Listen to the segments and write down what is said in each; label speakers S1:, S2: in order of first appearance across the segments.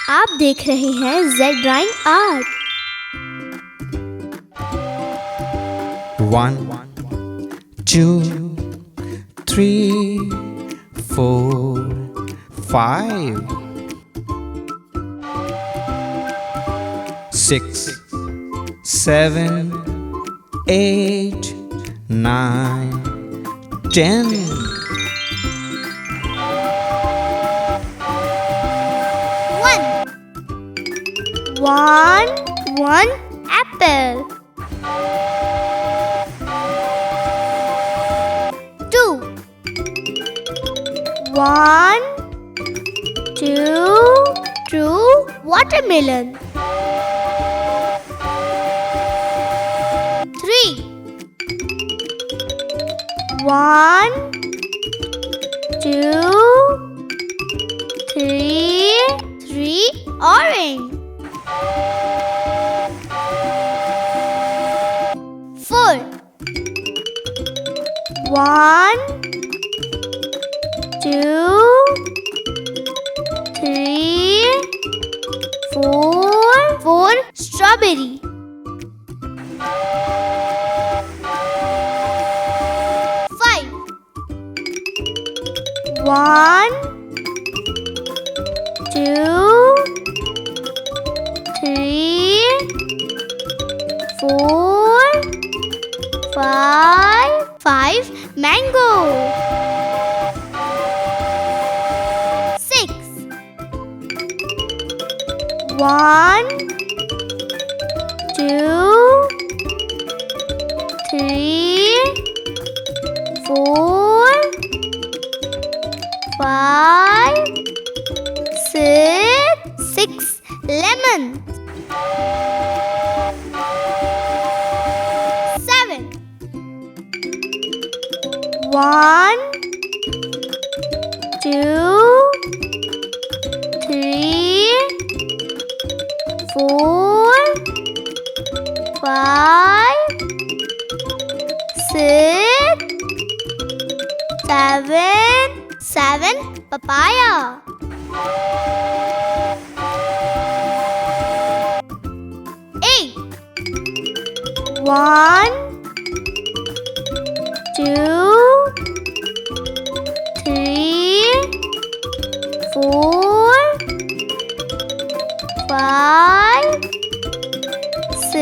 S1: आप देख रहे हैं Z drawing art.
S2: 1 2 3 4 5 6 7 8 9 10
S1: One apple. 2 1 2 watermelon. 3 1 2 3 orange. 4 1 2 3 4 strawberry. 5 1 2 3 4 5 mango. 6 1 2 3 4 5 6 lemon. 7 1 2 3 4 5 6 7 papaya. 8 1 2 3 4 5 6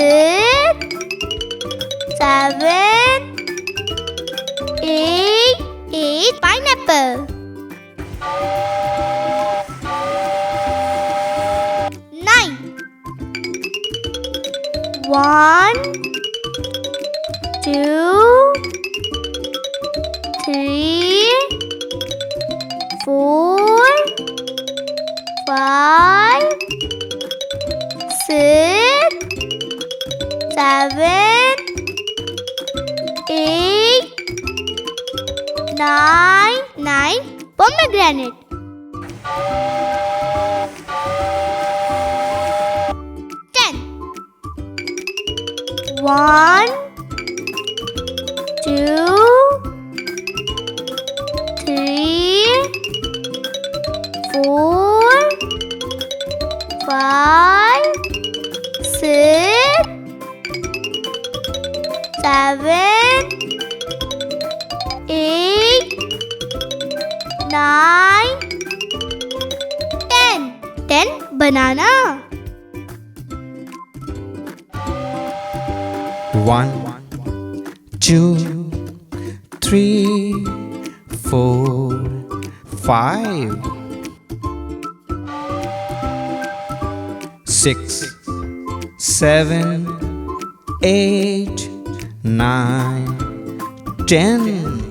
S1: 7 8 pineapple. 9 1 2 3 4 5 6 7 8 9 pomegranate. 10 1 2 3 4 5 6 7 8 9 10 banana.
S2: 1 2 3 4 5 6 7 8 9 10